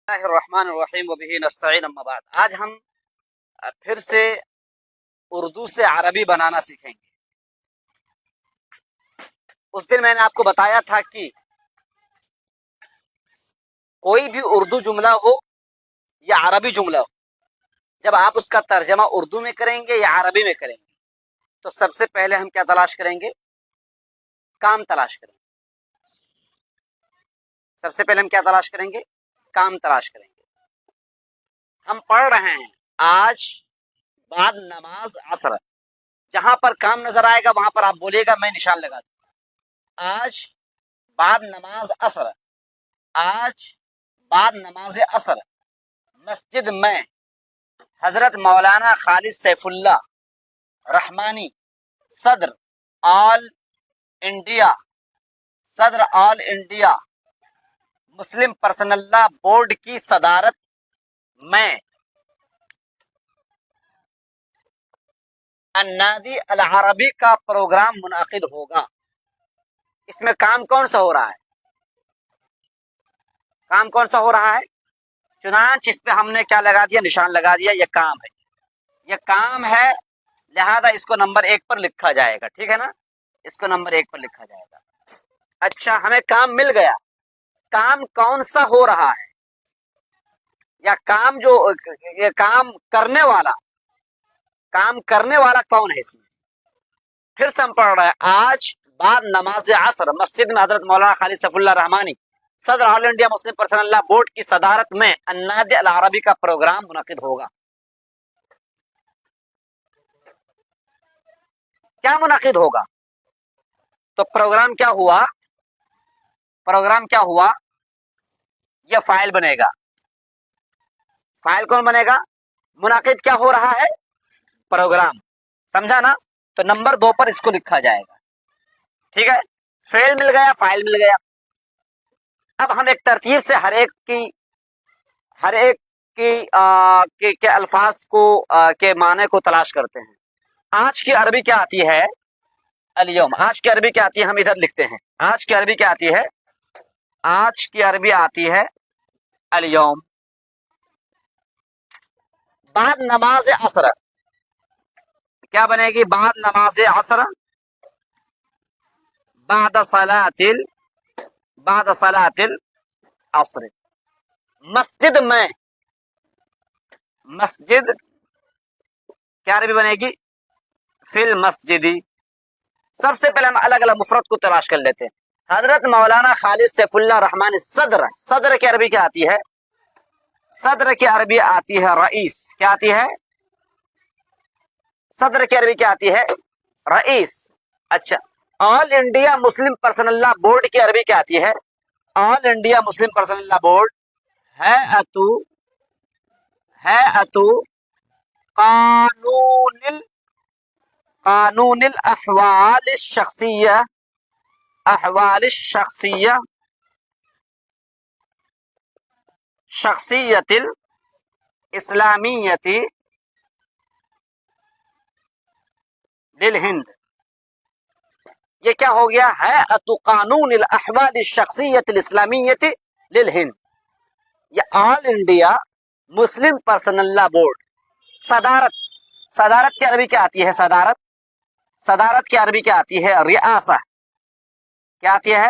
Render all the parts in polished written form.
الرحمن الرحیم وبہ نستعین اما بعد۔ آج ہم پھر سے اردو سے عربی بنانا سیکھیں گے۔ اس دن میں نے آپ کو بتایا تھا کہ کوئی بھی اردو جملہ ہو یا عربی جملہ ہو، جب آپ اس کا ترجمہ اردو میں کریں گے یا عربی میں کریں گے تو سب سے پہلے ہم کیا تلاش کریں گے؟ کام تلاش کریں گے۔ سب سے پہلے ہم کیا تلاش کریں گے؟ کام تلاش کریں گے۔ ہم پڑھ رہے ہیں آج بعد نماز عصر، جہاں پر کام نظر آئے گا وہاں پر آپ بولیے گا، میں نشان لگا دوں۔ آج بعد نماز عصر، آج بعد نماز عصر مسجد میں حضرت مولانا خالد سیف اللہ رحمانی صدر آل انڈیا مسلم پرسنل لا بورڈ کی صدارت میں النادی العربی کا پروگرام منعقد ہوگا۔ اس میں کام کون سا ہو رہا ہے؟ کام کون سا ہو رہا ہے؟ چنانچہ اس پہ ہم نے کیا لگا دیا؟ نشان لگا دیا۔ یہ کام ہے، یہ کام ہے، لہذا اس کو نمبر 1 پر لکھا جائے گا۔ ٹھیک ہے نا؟ اس کو نمبر 1 پر لکھا جائے گا۔ اچھا، ہمیں کام مل گیا۔ کام کون سا ہو رہا ہے، یا کام جو یہ کام کرنے والا کون ہے؟ اس میں پھر سے ہم پڑھ رہے ہیں آج بعد نماز عصر مسجد میں حضرت مولانا خالد سیف اللہ رحمانی صدر آل انڈیا مسلم پرسنل لا بورڈ کی صدارت میں النادی العربی کا پروگرام منعقد ہوگا۔ کیا منعقد ہوگا؟ تو پروگرام کیا ہوا؟ پروگرام کیا ہوا؟ یہ فائل بنے گا۔ فائل کون بنے گا؟ منعقد کیا ہو رہا ہے؟ پروگرام۔ سمجھا نا؟ تو نمبر 2 پر اس کو لکھا جائے گا۔ ٹھیک ہے، فعل مل گیا، فائل مل گیا۔ اب ہم ایک ترتیب سے ہر ایک کے الفاظ کو کے معنی کو تلاش کرتے ہیں۔ آج کی عربی کیا آتی ہے؟ الیوم۔ آج کی عربی کیا آتی ہے؟ ہم ادھر لکھتے ہیں۔ آج کی عربی کیا آتی ہے؟ آج کی عربی آتی ہے الیوم۔ بعد نماز عصر کیا بنے گی؟ بعد نماز عصر، بعد صلاۃ العصر مسجد میں، مسجد کیا عربی بنے گی؟ فی المسجدی۔ سب سے پہلے ہم الگ الگ مفرد کو تلاش کر لیتے ہیں۔ حضرت مولانا خالد سیف اللہ رحمانی صدر کی عربی کیا آتی ہے؟ صدر کی عربی آتی ہے رئیس۔ کیا آتی ہے؟ صدر کی عربی کیا آتی ہے؟ رئیس۔ اچھا، آل انڈیا مسلم پرسنل لا بورڈ کی عربی کیا آتی ہے؟ آل انڈیا مسلم پرسنل لا بورڈ ہیئت قانون الاحوال الشخصیہ شخصیت الاسلامیت للہند۔ یہ کیا ہو گیا؟ ہیئت قانون الاحوال الشخصیت الاسلامیت للہند۔ یہ آل انڈیا مسلم پرسنل لا بورڈ صدارت کی عربی کیا آتی ہے؟ صدارت کی عربی کیا آتی ہے؟ ریاست۔ کیا آتی ہے؟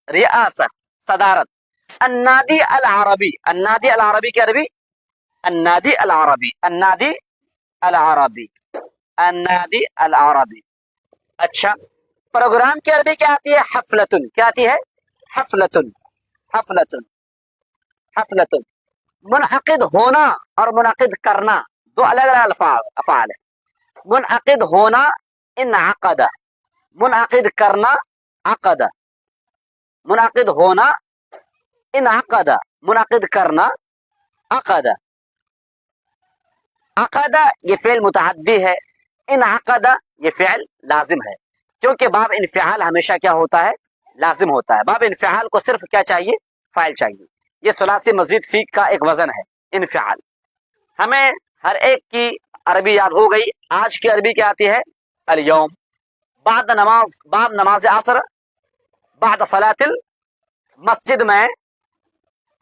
ریاست، صدارت۔ النادی العربی کی عربی النادی العربی۔ اچھا، پروگرام کی عربی کیا آتی ہے؟ حفلتن۔ کیا آتی ہے؟ حفلتن۔ منعقد ہونا اور منعقد کرنا دو الگ الگ افعال ہیں۔ منعقد ہونا انعقد، منعقد کرنا عقد۔ منعقد ہونا انعقد، منعقد کرنا عقد۔ عقد یہ فعل متعدی ہے، انعقد یہ فعل لازم ہے، کیونکہ باب انفعال ہمیشہ کیا ہوتا ہے؟ لازم ہوتا ہے۔ باب انفعال کو صرف کیا چاہیے؟ فاعل چاہیے۔ یہ ثلاثی مزید فی کا ایک وزن ہے، انفعال۔ ہمیں ہر ایک کی عربی یاد ہو گئی۔ آج کی عربی کیا آتی ہے؟ الیوم۔ بعد نماز عصر، بعد صلاۃ المسجد میں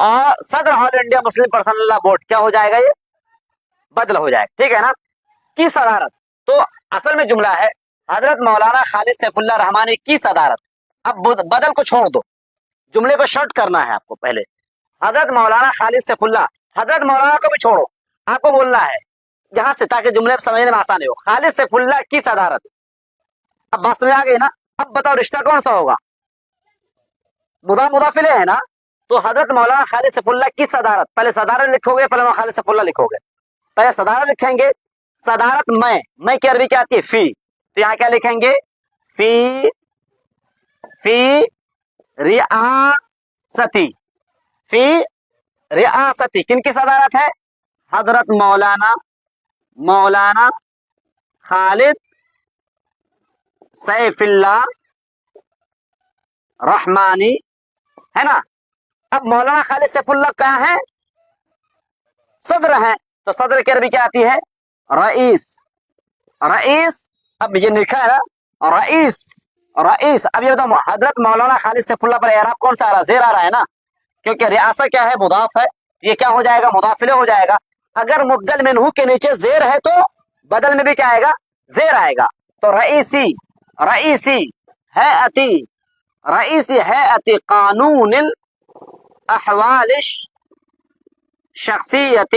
اور صدر آل انڈیا مسلم پرسنل لا بورڈ کیا ہو جائے گا؟ یہ بدل ہو جائے گا، ٹھیک ہے نا، کی صدارت. تو اصل میں جملہ ہے حضرت مولانا خالد سیف اللہ رحمانی کی صدارت. اب بدل کو چھوڑ دو، جملے کو شارٹ کرنا ہے آپ کو. پہلے حضرت مولانا خالد سیف اللہ، حضرت مولانا کو بھی چھوڑو، آپ کو بولنا ہے یہاں سے تاکہ جملے سمجھنے میں آسان ہو. خالد سیف اللہ کی صدارت. اب بات سمجھ آ گئی نا؟ اب بتاؤ رشتہ کون سا ہوگا؟ مضاف مضاف الیہ ہے نا. تو حضرت مولانا خالد سیف اللہ کی صدارت، پہلے صدارت لکھو گے، پہلے خالد سیف اللہ لکھو گے. پہلے صدارت لکھیں گے. صدارت میں کی عربی کیا آتی ہے؟ فی. تو یہاں کیا لکھیں گے؟ فی ریاستی. فی ریاستی کن کی صدارت ہے؟ حضرت مولانا خالد سیف اللہ رحمانی، ہے نا. اب مولانا خالد سیف اللہ کیا ہے؟ صدر ہیں. تو صدر کی عربی کیا آتی ہے؟ رئیس. اب یہ لکھا ہے نا رئیس. اب یہ بتاؤ حضرت مولانا خالد سیف اللہ پر اعراب کون سا آ رہا؟ زیر آ رہا ہے نا، کیونکہ ریاست کیا ہے؟ مضاف ہے. یہ کیا ہو جائے گا؟ مضاف الیہ ہو جائے گا. اگر مبدل منہ کے نیچے زیر ہے تو بدل میں بھی کیا آئے گا؟ زیر آئے گا. تو رئیسی ہے قانون الاحوال شخصیت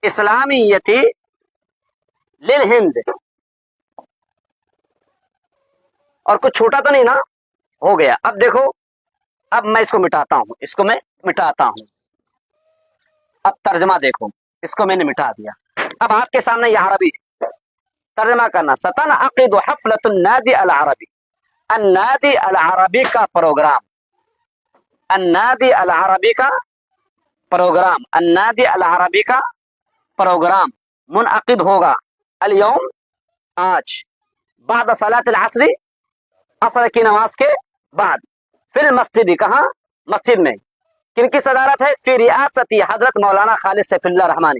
اسلامیتی للہند. اور کچھ چھوٹا تو نہیں نا؟ ہو گیا. اب دیکھو، اب میں اس کو مٹاتا ہوں. اب ترجمہ دیکھو، اس کو میں نے مٹا دیا. اب آپ کے سامنے یہ عربی ترجمہ کرنا. ستنعقد حفلۃ النادی العربی. النادی العربی کا پروگرام. النادی العربی کا پروگرام منعقد ہوگا اليوم، آج، بعد صلاۃ العصر، عصر کی نماز کے بعد، فی المسجد، کہاں؟ مسجد میں. کن کی صدارت ہے؟ فی ریاستی حضرت مولانا خالد سیف اللہ رحمانی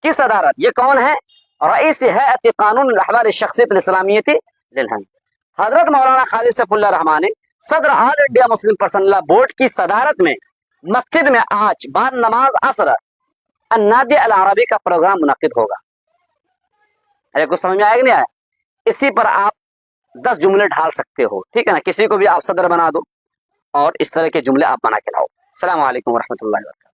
کی صدارت. یہ کون ہے؟ رئیس ہیئت قانون الاحوال الشخصیت الاسلامیتی للہند. حضرت مولانا خالد سیف اللہ رحمانی صدر آل انڈیا مسلم پرسنل لا بورڈ کی صدارت میں مسجد میں آج بعد نماز عصر النادی العربی کا پروگرام منعقد ہوگا. ارے کچھ سمجھ میں آئے گا نہیں آیا؟ اسی پر آپ 10 جملے ڈھال سکتے ہو، ٹھیک ہے نا. کسی کو بھی آپ صدر بنا دو اور اس طرح کے جملے آپ بنا کے لاؤ. السلام علیکم ورحمۃ اللہ وبرکاتہ.